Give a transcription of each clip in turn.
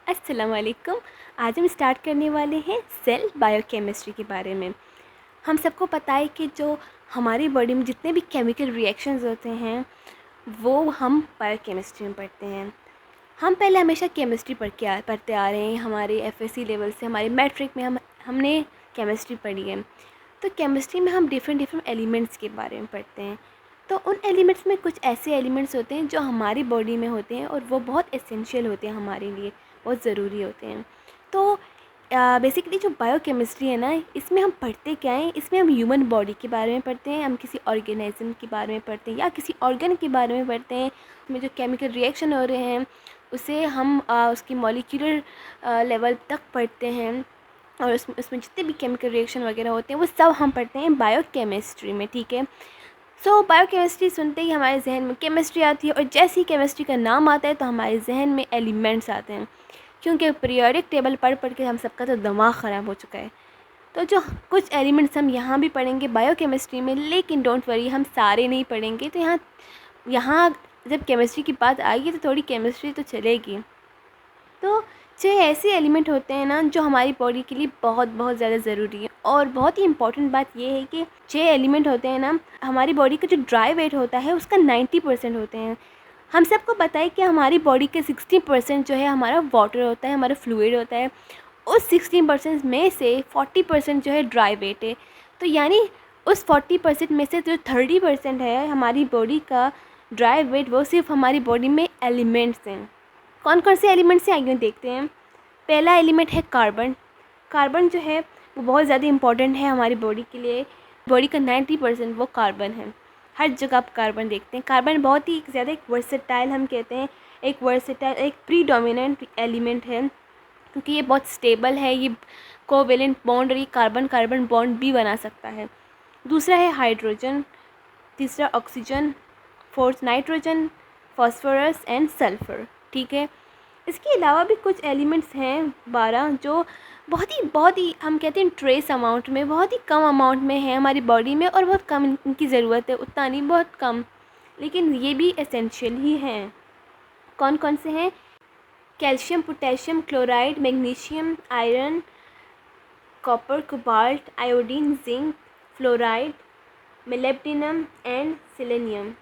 अस्सलाम वालेकुम। आज हम स्टार्ट करने वाले हैं सेल बायोकेमिस्ट्री के बारे में। हम सबको पता है कि जो हमारी बॉडी में जितने भी केमिकल रिएक्शंस होते हैं वो हम बायोकेमिस्ट्री में पढ़ते हैं। हम पहले हमेशा केमिस्ट्री पढ़ते आ रहे हैं। हमारे एफएससी लेवल से हमारे मैट्रिक में हमने केमिस्ट्री पढ़ी है। तो केमिस्ट्री में हम डिफरेंट एलिमेंट्स के बारे में पढ़ते हैं। तो उन एलिमेंट्स में कुछ ऐसे एलिमेंट्स होते हैं जो हमारी बॉडी में होते हैं और वो बहुत एसेंशियल होते हैं, हमारे लिए बहुत ज़रूरी होते हैं। तो बेसिकली जो बायोकेमिस्ट्री है ना, इसमें हम पढ़ते क्या हैं, इसमें हम ह्यूमन बॉडी के बारे में पढ़ते हैं, हम किसी ऑर्गेनिज्म के बारे में पढ़ते हैं या किसी ऑर्गन के बारे में पढ़ते हैं। उसमें जो केमिकल रिएक्शन हो रहे हैं उसे हम उसकी मॉलिक्यूलर लेवल तक पढ़ते हैं, और उसमें जितने भी केमिकल रिएक्शन वगैरह होते हैं वो सब हम पढ़ते हैं बायोकेमिस्ट्री में। ठीक है। सो बायोकेमिस्ट्री सुनते ही हमारे जहन में केमिस्ट्री आती है, और जैसे ही केमिस्ट्री का नाम आता है तो हमारे जहन में एलिमेंट्स आते हैं, क्योंकि पीरियोडिक टेबल पढ़ के हम सबका तो दिमाग ख़राब हो चुका है। तो जो कुछ एलिमेंट्स हम यहाँ भी पढ़ेंगे बायोकेमिस्ट्री में, लेकिन डोंट वरी, हम सारे नहीं पढ़ेंगे। तो यहाँ यहाँ जब केमिस्ट्री की बात आएगी तो थोड़ी केमिस्ट्री तो चलेगी। तो 6 ऐसे एलिमेंट होते हैं ना जो हमारी बॉडी के लिए बहुत बहुत ज़्यादा ज़रूरी है। और बहुत ही इंपॉर्टेंट बात ये है कि 6 एलिमेंट होते हैं ना, हमारी बॉडी का जो ड्राई वेट होता है उसका 90% होते हैं। हम सबको पता है कि हमारी बॉडी के 60% जो है हमारा वाटर होता है, हमारा फ्लूइड होता है। उस 60% में से 40% जो है ड्राई वेट है। तो यानी उस 40% में से जो 30% है हमारी बॉडी का ड्राई वेट, वो सिर्फ हमारी बॉडी में एलिमेंट्स हैं। कौन कौन से एलिमेंट्स हैं आइए देखते हैं। पहला एलिमेंट है कार्बन। कार्बन जो है वो बहुत ज़्यादा इंपॉर्टेंट है हमारी बॉडी के लिए। बॉडी का 90% वो कार्बन है। हर जगह आप कार्बन देखते हैं। कार्बन बहुत ही ज़्यादा एक वर्सेटाइल, हम कहते हैं एक प्रीडोमिनेंट एलिमेंट है, क्योंकि ये बहुत स्टेबल है। ये कोवेलेंट बॉन्ड और ये कार्बन कार्बन बॉन्ड भी बना सकता है। दूसरा है हाइड्रोजन, तीसरा oxygen, fourth nitrogen, phosphorus and sulphur. ठीक है। इसके अलावा भी कुछ एलिमेंट्स हैं 12 जो बहुत ही हम कहते हैं ट्रेस अमाउंट में, बहुत ही कम अमाउंट में है हमारी बॉडी में, और बहुत कम इनकी ज़रूरत है, उतना नहीं, बहुत कम, लेकिन ये भी एसेंशियल ही हैं। कौन कौन से हैं? Calcium, potassium, chloride, magnesium, iron, copper, cobalt, iodine, zinc, fluoride, molybdenum and selenium.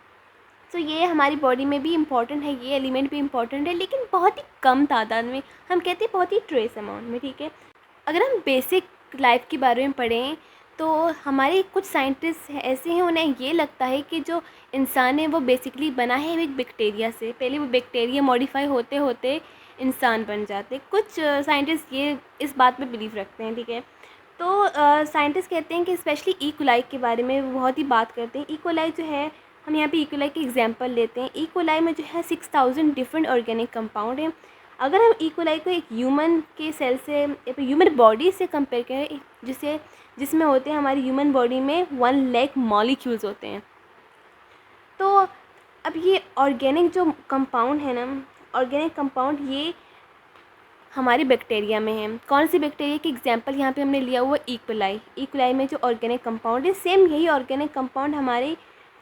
तो ये हमारी बॉडी में भी इम्पॉर्टेंट है, ये एलिमेंट भी इम्पॉर्टेंट है, लेकिन बहुत ही कम तादाद में, हम कहते हैं बहुत ही ट्रेस अमाउंट में। ठीक है। अगर हम बेसिक लाइफ के बारे में पढ़ें तो हमारे कुछ साइंटिस्ट ऐसे हैं, उन्हें ये लगता है कि जो इंसान है वो बेसिकली बना है एक बैक्टीरिया से। पहले वो बैक्टीरिया मॉडिफाई होते होते इंसान बन जाते। कुछ साइंटिस्ट ये इस बात पे बिलीव रखते हैं। ठीक है। तो साइंटिस्ट कहते हैं कि स्पेशली ई कोलाई के बारे में वो बहुत ही बात करते हैं। ई कोलाई जो है, हम यहाँ पे ई कोलाई की एग्जांपल लेते हैं। ई कोलाई में जो है 6000 डिफरेंट ऑर्गेनिक कंपाउंड हैं। अगर हम ई कोलाई को एक ह्यूमन के सेल से या फिर ह्यूमन बॉडी से कंपेयर करें, जिसमें होते हैं हमारी ह्यूमन बॉडी में 1 लाख मॉलिक्यूल्स होते हैं। तो अब ये ऑर्गेनिक जो कंपाउंड है ना, ऑर्गेनिक कंपाउंड ये हमारे बैक्टीरिया में है। कौन सी बैक्टीरिया की एग्जांपल यहाँ पे हमने लिया हुआ ई कोलाई। ई कोलाई में जो ऑर्गेनिक कंपाउंड है, सेम यही ऑर्गेनिक कंपाउंड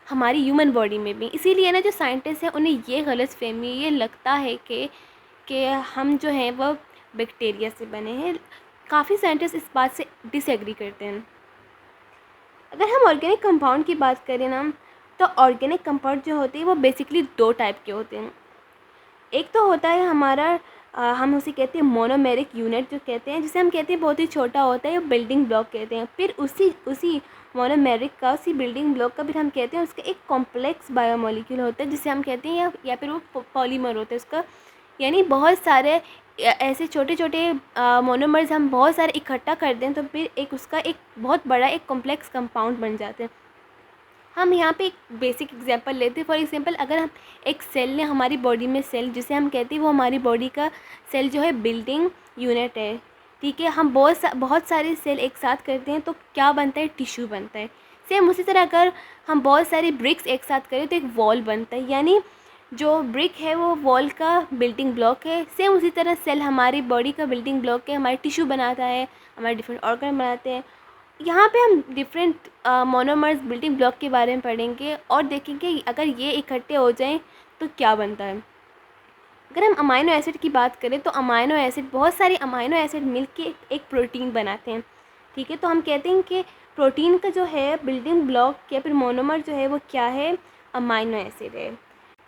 हमारी ह्यूमन बॉडी में भी। इसीलिए ना जो साइंटिस्ट हैं उन्हें ये गलतफहमी, ये लगता है कि हम जो हैं वो बैक्टीरिया से बने हैं। काफ़ी साइंटिस्ट इस बात से डिसएग्री करते हैं। अगर हम ऑर्गेनिक कंपाउंड की बात करें ना, तो ऑर्गेनिक कंपाउंड जो होते हैं वो बेसिकली 2 टाइप के होते हैं। एक तो होता है हमारा हम उसे कहते हैं मोनोमेरिक यूनिट, जो कहते हैं, जिसे हम कहते हैं बहुत ही छोटा होता है, बिल्डिंग ब्लॉक कहते हैं। फिर उसी मोनोमेरिक का, उसी बिल्डिंग ब्लॉक का फिर हम कहते हैं उसका एक कॉम्प्लेक्स बायोमोलिक्यूल होता है, जिसे हम कहते हैं या फिर वो पॉलीमर होता है उसका। यानी बहुत सारे ऐसे छोटे छोटे मोनोमर्स हम बहुत सारे इकट्ठा कर दें तो फिर उसका एक बहुत बड़ा एक कॉम्प्लेक्स कंपाउंड बन जाते हैं। हम यहाँ पे एक बेसिक एग्जांपल लेते हैं। फॉर एग्जांपल, अगर हम एक सेल ने हमारी बॉडी में सेल जिसे हम कहते हैं वो हमारी बॉडी का सेल जो है बिल्डिंग यूनिट है। ठीक है। हम बहुत सारे सेल एक साथ करते हैं तो क्या बनता है? टिश्यू बनता है। सेम उसी तरह अगर हम बहुत सारे ब्रिक्स एक साथ करें तो एक वॉल बनता है। यानी जो ब्रिक है वो वॉल का बिल्डिंग ब्लॉक है। सेम उसी तरह सेल हमारी बॉडी का बिल्डिंग ब्लॉक है, हमारे टिश्यू बनाता है, हमारे डिफरेंट ऑर्गन बनाते हैं। यहाँ पे हम डिफरेंट मोनोमर्स बिल्डिंग ब्लॉक के बारे में पढ़ेंगे और देखेंगे अगर ये इकट्ठे हो जाएं तो क्या बनता है। अगर हम अमाइनो एसिड की बात करें तो अमाइनो एसिड, बहुत सारे अमाइनो एसिड मिलके एक प्रोटीन बनाते हैं, ठीक है। तो हम कहते हैं कि प्रोटीन का जो है बिल्डिंग ब्लॉक या फिर मोनोमर जो है वो क्या है, अमाइनो एसिड है।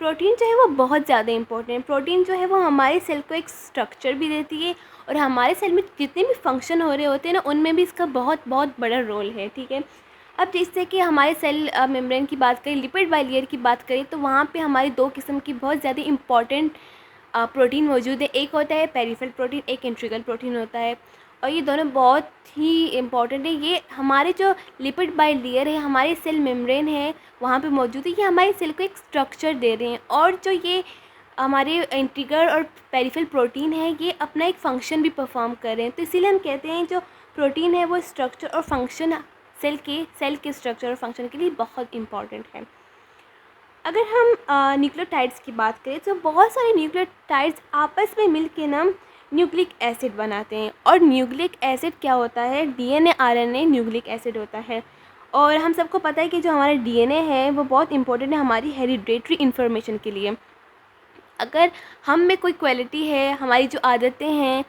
प्रोटीन जो है वो बहुत ज़्यादा इंपॉर्टेंट है। प्रोटीन जो है वो हमारे सेल को एक स्ट्रक्चर भी देती है, और हमारे सेल में जितने भी फंक्शन हो रहे होते हैं ना, उनमें भी इसका बहुत बहुत बड़ा रोल है, ठीक है। अब जैसे कि हमारे सेल मेम्ब्रेन की बात करें, लिपिड बाइलेयर की बात करें, तो वहाँ पे हमारी दो किस्म की बहुत ज़्यादा इंपॉर्टेंट प्रोटीन मौजूद है। एक होता है पेरिफेरल प्रोटीन, एक इंटीग्रल प्रोटीन होता है, और ये दोनों बहुत ही इम्पॉर्टेंट है। ये हमारे जो लिपिड बाइलेयर है, हमारे सेल मेम्ब्रेन है, वहाँ पे मौजूद है। ये हमारे सेल को एक स्ट्रक्चर दे रहे हैं, और जो ये हमारे इंटीग्रल और पेरिफेरल प्रोटीन है, ये अपना एक फ़ंक्शन भी परफॉर्म कर रहे हैं। तो इसीलिए हम कहते हैं जो प्रोटीन है वो स्ट्रक्चर और फंक्शन, सेल के स्ट्रक्चर और फंक्शन के लिए बहुत इंपॉर्टेंट है। अगर हम न्यूक्लियोटाइड्स की बात करें तो बहुत सारे न्यूक्लियोटाइड्स आपस में मिलके ना न्यूक्लिक एसिड बनाते हैं। और न्यूक्लिक एसिड क्या होता है, डीएनए आरएनए न्यूक्लिक एसिड होता है। और हम सबको पता है कि जो हमारा डीएनए है वो बहुत इंपॉर्टेंट है हमारी हेरिडेटरी इन्फॉर्मेशन के लिए। अगर हम में कोई क्वालिटी है, हमारी जो आदतें हैं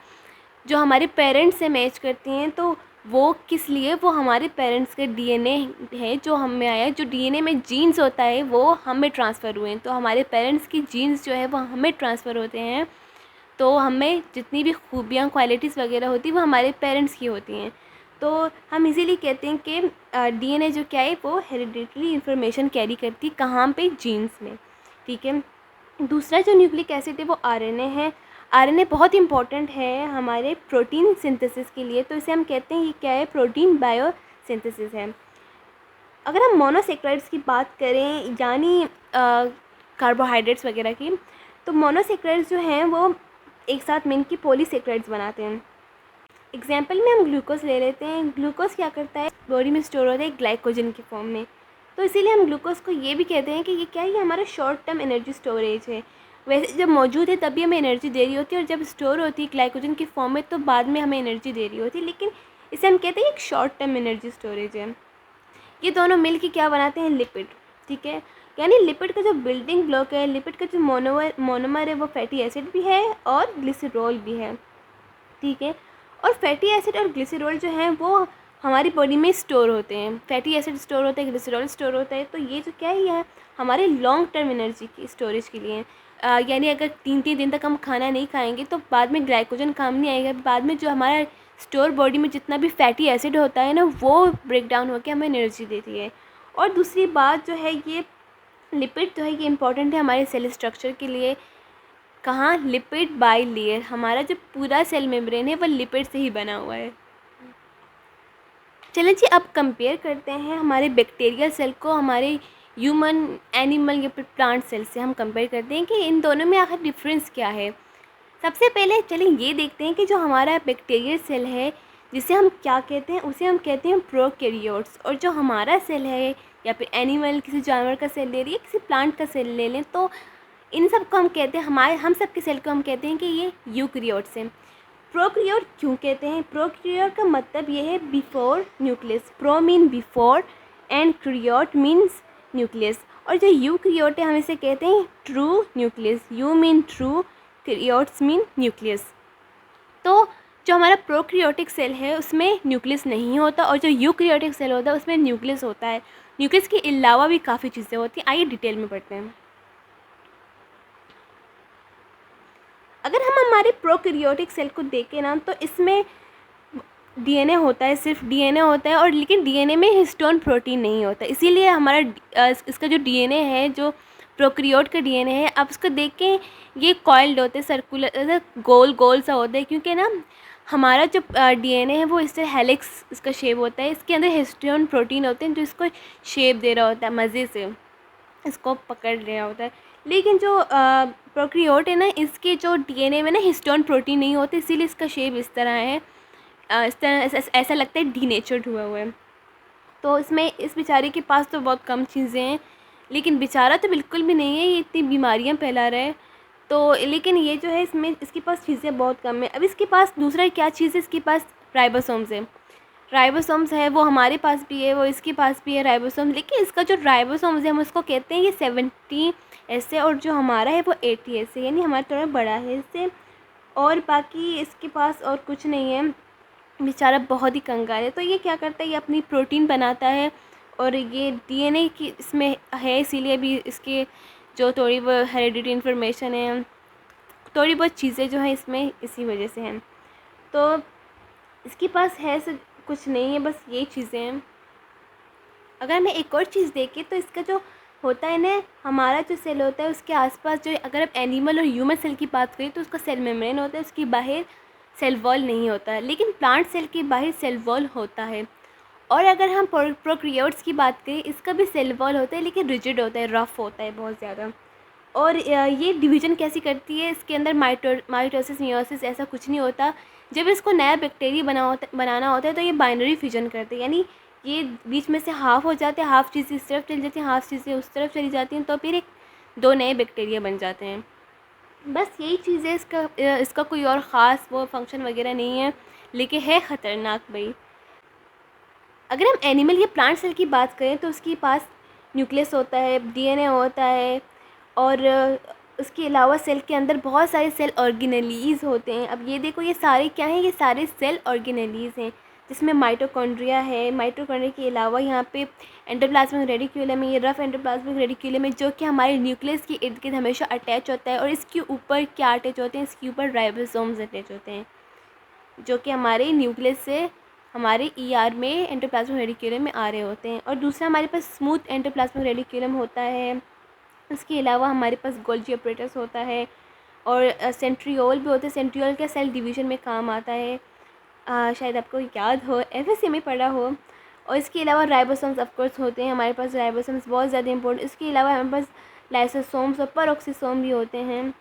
जो हमारे पेरेंट्स से मैच करती हैं, तो वो किस लिए, वो हमारे पेरेंट्स के डीएनए है जो हम में आया है। जो डीएनए में जीन्स होता है वो हम में ट्रांसफ़र हुए हैं, तो हमारे पेरेंट्स की जीन्स जो है वो हमें ट्रांसफ़र होते हैं। तो हमें जितनी भी खूबियाँ, क्वालिटीज़ वगैरह होती हैं वो हमारे पेरेंट्स की होती हैं। तो हम इसीलिए कहते हैं कि डीएनए जो क्या है वो हेरिडिटरी इन्फॉर्मेशन कैरी करती है, कहाँ पे, जीन्स में, ठीक है। दूसरा जो न्यूक्लिक एसिड है वो आरएनए है। आरएनए बहुत इंपॉर्टेंट है हमारे प्रोटीन सिंथेसिस के लिए, तो इसे हम कहते हैं ये क्या है, प्रोटीन बायोसिंथेसिस है। अगर हम मोनोसेक्राइड्स की बात करें, यानी कार्बोहाइड्रेट्स वगैरह की, तो मोनोसेक्राइड्स जो हैं वो एक साथ मिलकर पॉलीसेक्राइड्स बनाते हैं। एग्जाम्पल में हम ग्लूकोज ले लेते हैं। ग्लूकोज क्या करता है, बॉडी में स्टोर होता है ग्लाइकोजन की फॉर्म में। तो इसीलिए हम ग्लूकोज को ये भी कहते हैं कि ये क्या है, ये हमारा शॉर्ट टर्म एनर्जी स्टोरेज है। वैसे जब मौजूद है तभी हमें एनर्जी दे रही होती है, और जब स्टोर होती है ग्लाइकोजन की फॉर्म में तो बाद में हमें एनर्जी दे रही होती है, लेकिन इसे हम कहते हैं एक शॉर्ट टर्म एनर्जी स्टोरेज है। ये दोनों मिल के क्या बनाते हैं, लिपिड, ठीक है। यानी लिपिड का जो बिल्डिंग ब्लॉक है, लिपिड का जो मोनोमर है वो फैटी एसिड भी है और ग्लिसरॉल भी है, ठीक है। और फैटी एसिड और ग्लिसरॉल जो हैं वो हमारी बॉडी में स्टोर होते हैं। फैटी एसिड स्टोर होता है, ग्लिसरॉल स्टोर होता है। तो ये जो क्या है, ये है हमारे लॉन्ग टर्म एनर्जी की स्टोरेज के लिए। यानी अगर 3-3 दिन तक हम खाना नहीं खाएंगे तो बाद में ग्लाइकोजन काम नहीं आएगा। बाद में जो हमारा स्टोर बॉडी में जितना भी फैटी एसिड होता है ना, वो ब्रेक डाउन होकर हमें एनर्जी देती है। और दूसरी बात जो है, ये लिपिड जो है ये इंपॉर्टेंट है हमारे सेल स्ट्रक्चर के लिए। कहाँ, लिपिड बाइलेयर, हमारा जो पूरा सेल मेम्ब्रेन है वो लिपिड से ही बना हुआ है। चलिए जी, अब कंपेयर करते हैं हमारे बैक्टीरियल सेल को हमारे ह्यूमन, एनिमल या फिर प्लांट सेल से। हम कंपेयर करते हैं कि इन दोनों में आखिर डिफरेंस क्या है। सबसे पहले चलिए ये देखते हैं कि जो हमारा बैक्टीरियल सेल है, जिसे हम क्या कहते हैं, उसे हम कहते हैं प्रोकैरियोट्स। और जो हमारा सेल है, या फिर एनिमल, किसी जानवर का सेल ले रही है, किसी प्लांट का सेल ले लें, तो इन सब को हम कहते हैं, हम सब के सेल को हम कहते हैं कि ये यूकैरियोट्स हैं। प्रोकैरियोट क्यों कहते हैं, प्रोकैरियोट का मतलब ये है before nucleus. Pro mean before and karyote means nucleus. और जो यूकैरियोट है हम इसे कहते हैं true nucleus. Eu mean true, karyotes mean nucleus. तो जो हमारा प्रोकैरियोटिक सेल है उसमें न्यूक्लियस नहीं होता, और जो यूकैरियोटिक सेल होता है उसमें न्यूक्लियस होता है। न्यूक्लियस के अलावा भी काफ़ी चीज़ें होती हैं, आइए डिटेल में पढ़ते हैं। अगर हम हमारे प्रोकैरियोटिक सेल को देखें ना, तो इसमें डीएनए होता है, सिर्फ डीएनए होता है, और लेकिन डीएनए में हिस्टोन प्रोटीन नहीं होता। इसीलिए हमारा इसका जो डीएनए है, जो प्रोकैरियोट का डीएनए है, आप उसको देखें, ये कॉइल्ड होते हैं, सर्कुलर, गोल गोल सा होता है, क्योंकि ना हमारा जो डीएनए है वो इससे हेलिक्स इसका शेप होता है। इसके अंदर हिस्टोन प्रोटीन होते हैं जो इसको शेप दे रहा होता है, मज़े से इसको पकड़ रहा होता है। लेकिन जो प्रोकैरियोट है ना, इसके जो डीएनए में ना हिस्टोन प्रोटीन नहीं होते, इसीलिए इसका शेप इस तरह है। इस तरह ऐसा लगता है डीनेचर्ड हुआ है। तो इसमें इस बेचारे के पास तो बहुत कम चीज़ें हैं, लेकिन बेचारा तो बिल्कुल भी नहीं है, ये इतनी बीमारियां फैला रहा है। तो लेकिन ये जो है, इसमें इसके पास चीज़ें बहुत कम है। अब इसके पास दूसरा क्या चीज़ है, इसके पास राइबोसोम्स है। राइबोसोम्स है वो हमारे पास भी है, वो इसके पास भी है राइबोसोम, लेकिन इसका जो राइबोसोम्स है हम उसको कहते हैं ये 70 ऐसे, और जो हमारा है वो 80 ऐसे, यानी हमारा थोड़ा बड़ा है इससे। और बाकी इसके पास और कुछ नहीं है, बेचारा बहुत ही कंगाल है। तो ये क्या करता है, ये अपनी प्रोटीन बनाता है, और ये डीएनए की इसमें है, इसीलिए भी इसके जो थोड़ी वो हेरिडिटी इन्फॉर्मेशन है, थोड़ी बहुत चीज़ें जो हैं इसमें इसी वजह से हैं। तो इसके पास है से कुछ नहीं है, बस ये चीज़ें हैं। अगर हमें एक और चीज़ देखें तो इसका जो होता है ना, हमारा जो सेल होता है उसके आसपास जो, अगर हम एनिमल और ह्यूमन सेल की बात करें तो उसका सेल मेम्ब्रेन होता है, उसके बाहर सेल वॉल नहीं होता है, लेकिन प्लांट सेल के बाहर सेल वॉल होता है। और अगर हम प्रोकैरियोट्स की बात करें, इसका भी सेल वॉल होता है, लेकिन रिजिड होता है, रफ़ होता है बहुत ज़्यादा। और ये डिवीज़न कैसी करती है, इसके अंदर माइटोसिस मियोसिस ऐसा कुछ नहीं होता। जब इसको नया बैक्टीरिया बनाना होता है तो ये बाइनरी फ्यूजन करते हैं, यानी ये बीच में से हाफ़ हो जाते हैं, हाफ़ चीज़ें इस तरफ चली जाती हैं, हाफ़ चीज़ें उस तरफ चली जाती हैं, तो फिर एक दो नए बैक्टीरिया बन जाते हैं। बस यही चीज़ है, इसका कोई और ख़ास वो फंक्शन वगैरह नहीं है, लेकिन है ख़तरनाक भाई। अगर हम एनिमल या प्लांट सेल की बात करें तो उसके पास न्यूक्लियस होता है, डीएनए होता है, और उसके अलावा सेल के अंदर बहुत सारे सेल ऑर्गेनेलीज़ होते हैं। अब ये देखो, ये सारे क्या हैं, ये सारे सेल ऑर्गेनेलीज़ हैं, जिसमें माइटोकॉन्ड्रिया है। माइटोकॉन्ड्रिया के अलावा यहाँ पे एंडोप्लाज्मिक रेडिक्यूलम है, ये रफ एंडोप्लाज्मिक रेडिक्यूलम है, जो कि हमारे न्यूक्लियस के इर्द गिर्द हमेशा अटैच होता है। और इसके ऊपर क्या अटैच होते हैं, इसके ऊपर राइबोसोम्स अटैच होते हैं, जो कि हमारे न्यूक्लियस से हमारे ईआर में एंडोप्लाज्मिक रेडिक्यूलम में आ रहे होते हैं। और दूसरा हमारे पास स्मूथ एंडोप्लाज्मिक रेडिक्यूलम होता है। इसके अलावा हमारे पास गोल्जी अपरेटस होता है, और सेंट्रियोल भी होता है। सेंट्रियोल का सेल डिवीज़न में काम आता है, शायद आपको याद हो, एफएससी में पढ़ा हो। और इसके अलावा राइबोसोम्स ऑफ कोर्स होते हैं हमारे पास, राइबोसोम्स बहुत ज़्यादा इंपॉर्टेंट। इसके अलावा हमारे पास लाइसोसोम्स और पेरोक्सिसोम भी होते हैं।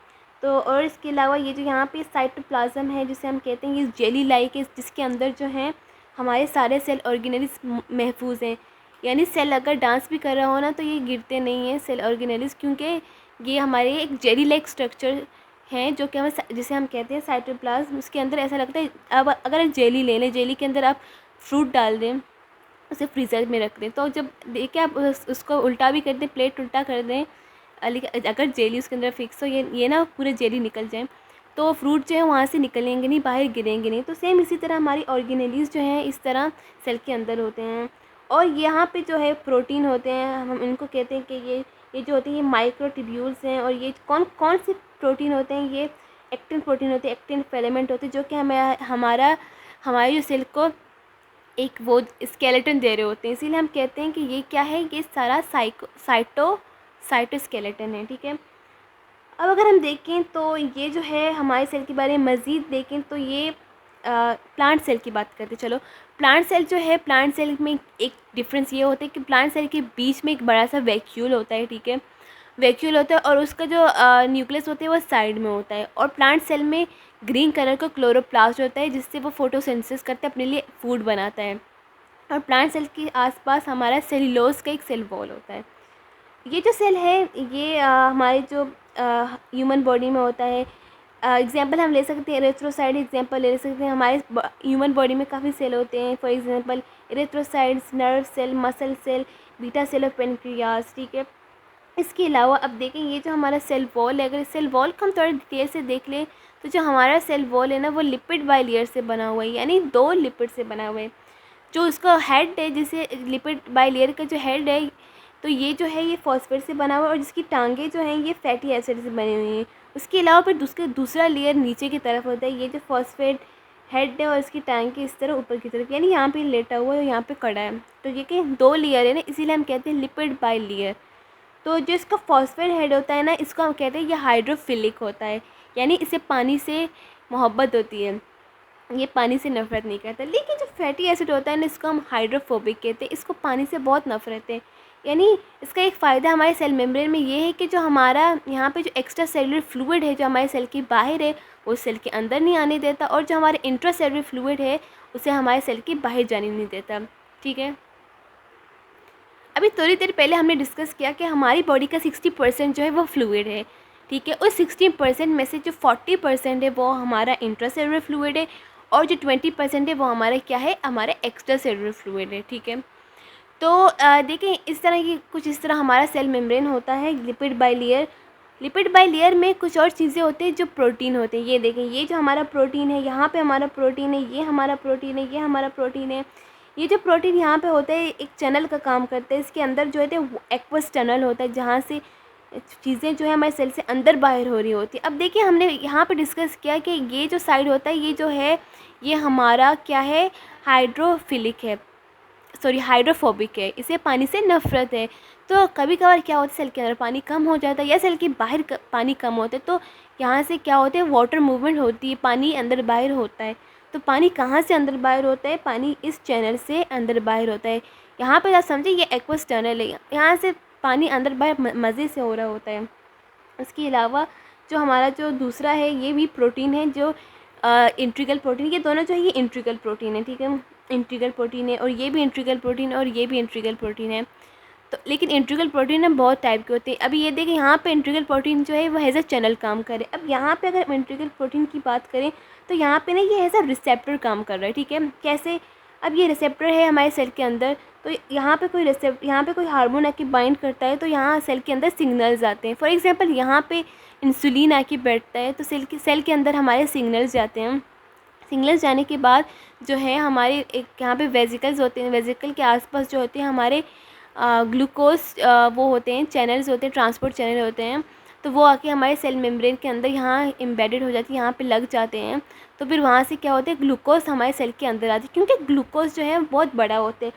तो और इसके अलावा ये जो यहाँ पे साइटोप्लाज्म है, जिसे हम कहते हैं, ये जेली लाइक है, जिसके अंदर जो है हमारे सारे सेल ऑर्गेनेल्स महफूज हैं। यानी सेल अगर डांस भी कर रहा हो ना तो ये गिरते नहीं हैं सेल ऑर्गेनेल्स, क्योंकि ये हमारे एक जेली लाइक स्ट्रक्चर हैं, जो कि हमें जिसे हम कहते हैं साइटोप्लाज्म। उसके अंदर ऐसा लगता है, अब अगर आप जेली ले लें, जेली के अंदर आप फ्रूट डाल दें, उसे फ्रीज़र में रख दें, तो जब देखिए आप उसको उल्टा भी कर दें, प्लेट उल्टा कर दें, लेकिन अगर जेली उसके अंदर फिक्स हो, ये ना पूरे जेली निकल जाए, तो फ्रूट जो है वहाँ से निकलेंगे नहीं, बाहर गिरेंगे नहीं। तो सेम इसी तरह हमारी ऑर्गेनेलीज़ जो हैं इस तरह सेल के अंदर होते हैं। और यहाँ पे जो है प्रोटीन होते हैं, हम इनको कहते हैं कि ये जो होते हैं ये माइक्रोट्यूब्यूल्स हैं। और ये कौन कौन से प्रोटीन होते हैं, ये एक्टिन प्रोटीन होते हैं, एक्टिन फिलामेंट होते हैं, जो कि हमें हमारे जो सेल को एक वो स्केलेटन दे रहे होते हैं। इसीलिए हम कहते हैं कि ये क्या है, ये सारा साइटोस्केलेटन है, ठीक है। अब अगर हम देखें तो ये जो है हमारे सेल के बारे में मज़ीद देखें तो ये प्लांट सेल की बात करते हैं। चलो, प्लांट सेल जो है, प्लांट सेल में एक डिफरेंस ये होता है कि प्लांट सेल के बीच में एक बड़ा सा वैक्यूल होता है, ठीक है, वैक्यूल होता है, और उसका जो न्यूक्लियस होता है वो साइड में होता है। और प्लांट सेल में ग्रीन कलर का क्लोरोप्लास्ट होता है, जिससे वो फोटोसिंथेसिस करते हैं, अपने लिए फूड बनाता है। और प्लांट सेल के आसपास हमारा सेलुलोज का एक सेल वॉल होता है। ये जो सेल है ये हमारे जो ह्यूमन बॉडी में होता है। एग्जांपल हम ले सकते हैं इरेथ्रोसाइड, एग्जांपल ले सकते हैं, हमारे ह्यूमन बॉडी में काफ़ी सेल होते हैं। For example erythrocytes, nerve cell, muscle cell, beta cell और पेनक्रियाज, ठीक है। इसके अलावा अब देखें ये जो हमारा सेल वॉल है, अगर इस सेल वॉल को हम थोड़ा डिटेल से देख लें तो जो हमारा सेल वॉल है ना वो लिपिड बाइलेयर से बना हुआ है, यानी 2 लिपिड से बना हुआ है। जो उसका हेड है, जिसे लिपिड बाइलेयर का जो हेड है, तो ये जो है ये फॉस्फेट से बना हुआ है, और जिसकी टांगें जो हैं ये फैटी एसिड से बनी हुई हैं। उसके अलावा फिर दूसरा लेयर नीचे की तरफ होता है, ये जो फॉस्फेट हेड है और इसकी टांगें इस तरह ऊपर की तरफ, यानी यहाँ पे लेटा हुआ है और यहाँ पे खड़ा है। तो ये कि 2 लेयर है ना, इसीलिए हम कहते हैं लिपिड बाइलेयर। तो जो इसका फॉस्फेट हेड होता है ना, इसको हम कहते हैं ये हाइड्रोफिलिक होता है, यानी इसे पानी से मोहब्बत होती है, ये पानी से नफ़रत नहीं करता। लेकिन जो फैटी एसिड होता है ना, इसको हम हाइड्रोफोबिक कहते हैं, इसको पानी से बहुत नफ़रत है। यानी इसका एक फ़ायदा हमारे सेल मेम्ब्रेन में ये है कि जो हमारा यहाँ पे जो एक्स्ट्रा सेलुलर फ्लूइड है जो हमारे सेल के बाहर है, वो सेल के अंदर नहीं आने देता, और जो हमारे इंट्रा सेलुलर फ्लूइड है उसे हमारे सेल के बाहर जाने नहीं देता, ठीक है। अभी थोड़ी देर पहले हमने डिस्कस किया कि हमारी बॉडी का 60% जो है वो फ्लूइड है, ठीक है। उस 60% में से जो 40% है वो हमारा इंट्रासेलुलर फ्लूइड है, और जो 20% है वो हमारा क्या है, हमारा एक्स्ट्रा सेलुलर फ्लूइड है, ठीक है। तो देखिए इस तरह की कुछ इस तरह हमारा सेल मेम्ब्रेन होता है, lipid by layer. Lipid by layer में कुछ और चीज़ें होती हैं जो प्रोटीन होते हैं। ये देखें, ये जो हमारा प्रोटीन है, यहाँ पे हमारा प्रोटीन है, ये हमारा प्रोटीन है, ये हमारा प्रोटीन है। ये जो प्रोटीन यहाँ पे होते हैं एक चैनल का काम करते हैं। इसके अंदर जो है एक्वस टनल होता है, जहाँ से चीज़ें जो है हमारे सेल से अंदर बाहर हो रही होती है। अब देखिए हमने यहाँ पे डिस्कस किया कि ये जो साइड होता है, ये जो है ये हमारा क्या है, हाइड्रोफिलिक है, सॉरी हाइड्रोफोबिक है, इसे पानी से नफ़रत है। तो कभी कभार क्या होता है, सेल के अंदर पानी कम हो जाता है या सेल के बाहर पानी कम होता है, तो यहाँ से क्या होता है, वाटर मूवमेंट होती है, पानी अंदर बाहर होता है। तो पानी कहाँ से अंदर बाहर होता है, पानी इस चैनल से अंदर बाहर होता है। यहाँ पर आप समझिए ये एक्वस टनल है, यहाँ से पानी अंदर बाहर मज़े से हो रहा होता है। इसके अलावा जो हमारा जो दूसरा है, ये भी प्रोटीन है, जो इंट्रीगल प्रोटीन, ये दोनों जो है ये इंट्रीगल प्रोटीन है, ठीक है, इंट्रीगल प्रोटीन है, और ये भी इंट्रीगल प्रोटीन है और ये भी इंट्रीगल प्रोटीन है। तो लेकिन इंट्रीगल प्रोटीन ना बहुत टाइप के होते हैं। अभी ये देखें यहाँ पे इंट्रीगल प्रोटीन जो है वो एज अ चैनल काम करे। अब यहाँ पे अगर हम इंट्रीगल प्रोटीन की बात करें तो यहाँ पे ना ये एज अ रिसेप्टर काम कर रहा है, ठीक है। कैसे, अब ये रिसेप्टर है हमारे सेल के अंदर, तो यहाँ पे कोई हार्मोन आके बाइंड करता है, तो यहाँ सेल के अंदर सिग्नल्स आते हैं। फॉर एग्जांपल यहाँ पे इंसुलिन आके बैठता है, तो सेल के अंदर हमारे सिग्नल्स जाते हैं। सिग्नल्स जाने के बाद जो है हमारे एक यहाँ पे वेजिकल्स होते हैं, वेजिकल के आसपास जो होते हैं हमारे ग्लूकोज वो होते हैं, चैनल्स होते हैं, ट्रांसपोर्ट चैनल होते हैं। तो वो आके हमारे सेल मेम्ब्रेन के अंदर यहाँ एम्बेडेड हो जाती है, यहाँ पे लग जाते हैं। तो फिर वहाँ से क्या होता है, ग्लूकोज हमारे सेल के अंदर आती है, क्योंकि ग्लूकोज जो है बहुत बड़ा होते हैं।